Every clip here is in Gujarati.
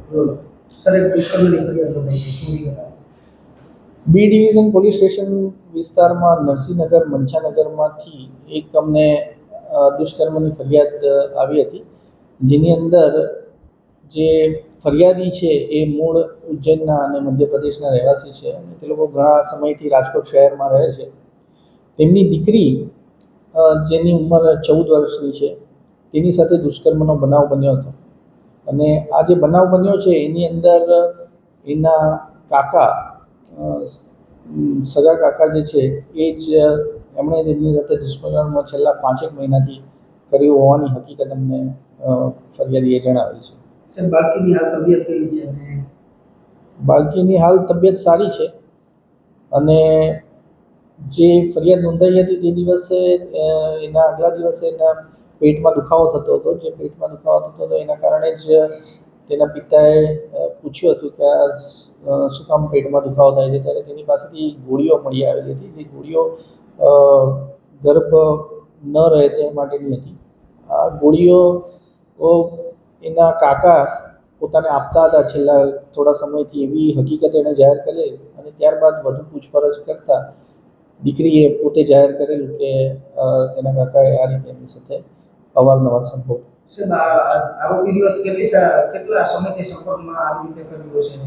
સર એક દુષ્કર્મની ફરિયાદ નોંધાઈ છે. શું વિગત આપો? બી ડિવિઝન પોલીસ સ્ટેશન વિસ્તારમાં નરસિંહનગર મંછાનગરમાંથી એક અમને દુષ્કર્મની ફરિયાદ આવી હતી, જેની અંદર જે ફરિયાદી છે એ મૂળ ઉજ્જૈનના અને મધ્યપ્રદેશના રહેવાસી છે અને તે લોકો ઘણા સમયથી રાજકોટ શહેરમાં રહે છે. તેમની દીકરી જેની ઉંમર 14 વર્ષની છે તેની સાથે દુષ્કર્મનો બનાવ બન્યો હતો અને આ જે બનાવ બન્યો છે એની અંદર એના કાકા સગા કાકા જે છે એ જ એમણે તેમની સાથે દુષ્કર્મ છેલ્લા 5 મહિનાથી કર્યું હોવાની હકીકત અમને ફરિયાદીએ જણાવી છે. સર બાળકીની હાલ તબિયત કેવી છે? અને બાળકીની હાલ તબિયત સારી છે અને જે ફરિયાદ નોંધાઈ હતી તે દિવસે એના આગલા દિવસે એના પેટમાં દુખાવો થતો હતો. જે પેટમાં દુખાવો થતો હતો એના કારણે જ તેના પિતાએ પૂછ્યું હતું કે આ શું કામ પેટમાં દુખાવો થાય છે, ત્યારે તેની પાસેથી ગોળીઓ મળી આવેલી હતી. જે ગોળીઓ ગર્ભ ન રહે તે માટેની હતી. આ ગોળીઓ એના કાકા પોતાને આપતા હતા છેલ્લા થોડા સમયથી, એવી હકીકત એણે જાહેર કરેલી અને ત્યારબાદ વધુ પૂછપરછ કરતાં દીકરીએ પોતે જાહેર કરેલું કે તેના કાકાએ આ રીતે એમની સાથે અવારનવાર સંપર્ક. સર આરોપીઓ કેટલા સમયથી સંપર્કમાં આવી રીતે કર્યો છે?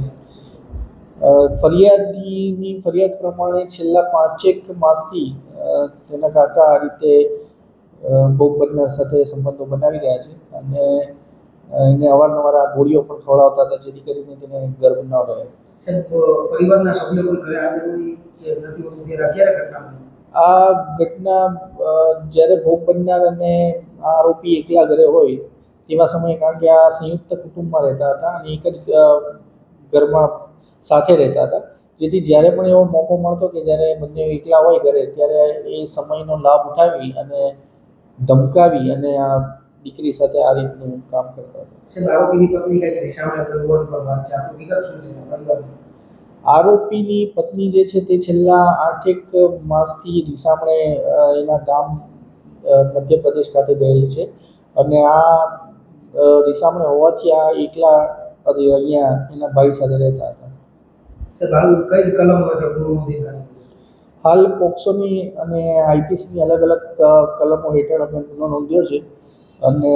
ફરિયાદીની ફરિયાદ પ્રમાણે છેલ્લા 5 માસથી તેના કાકા આ રીતે ભોગ બનનાર સાથે સંબંધો બનાવી રહ્યા છે અને એને અવારનવાર આ ગોળીઓ પણ ખવડાવતા હતા જેથી કરીને તેને ગર્ભ ન રહે. સર તો પરિવારના સભ્યો કોઈ ઘરે હાજર હોય કે નથી હોતું ત્યારે ક્યારે ઘટના બની? આ ઘટના જ્યારે ભોગ બનનાર અને આ આરોપી એકલા ઘરે હોય તેવા સમયે, કારણ કે આ સંયુક્ત કુટુંબમાં રહેતા હતા અને એક જ ઘરમાં સાથે રહેતા હતા, જેથી જ્યારે પણ એવો મોકો મળતો કે જ્યારે બંને એકલા હોય ઘરે ત્યારે એ સમયનો લાભ ઉઠાવી અને ધમકાવી અને આ દીકરી સાથે આ રીતનું કામ કરતા હતા. સર આરોપીની પત્ની કઈ રીસામણે કર્યું પર વાત છે, આપણી વિગત શું છે પરિવારની? આરોપીની પત્ની જે છે તે છેલ્લા 8 માસથી રીસામણે એના ગામ મધ્યપ્રદેશ ખાતે ગયેલી છે અને આ રીસામણે હોવાથી આ એકલા અહીંયા એના ભાઈ સાથે રહેતા હતા. સર હાલ કઈ કલમ હેઠળ ગુનો નોંધાયો? હાલ પોક્સોની અને આઈપીસીની અલગ અલગ કલમો હેઠળ અમે ગુનો નોંધ્યો છે અને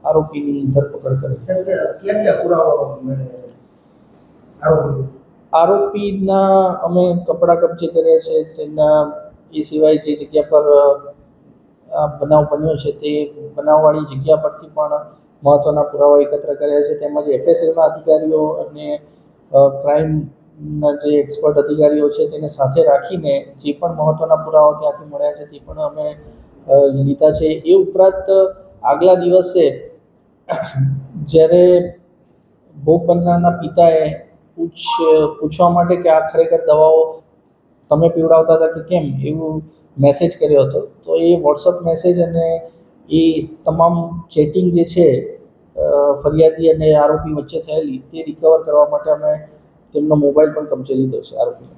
આરોપીની ધરપકડ કરી છે. સર ક્યાં ક્યાં પુરાવાઓ મળ્યા આરોપી? આરોપીના અમે કપડાં કબજે કર્યા છે. તેના એ સિવાય જે જગ્યા પર આ બનાવ બન્યો છે તે બનાવવાળી જગ્યા પરથી પણ મહત્ત્વના પુરાવા એકત્ર કર્યા છે. તેમજ એફએસએલના અધિકારીઓ અને ક્રાઇમના જે એક્સપર્ટ અધિકારીઓ છે તેને સાથે રાખીને જે પણ મહત્ત્વના પુરાવા ત્યાંથી મળ્યા છે તે પણ અમે લીધા છે. એ ઉપરાંત આગલા દિવસે જ્યારે ભોગ બનનારના પિતાએ પૂછવા માટે કે આ ખરેખર દવાઓ તમે પીવડાવતા હતા કે કેમ, એવું મેસેજ કર્યો હતો, તો એ વોટ્સઅપ મેસેજ અને એ તમામ ચેટિંગ જે છે ફરિયાદી અને આરોપી વચ્ચે થયેલી તે રિકવર કરવા માટે અમે તેમનો મોબાઈલ પણ કબજે લીધો છે આરોપીનો.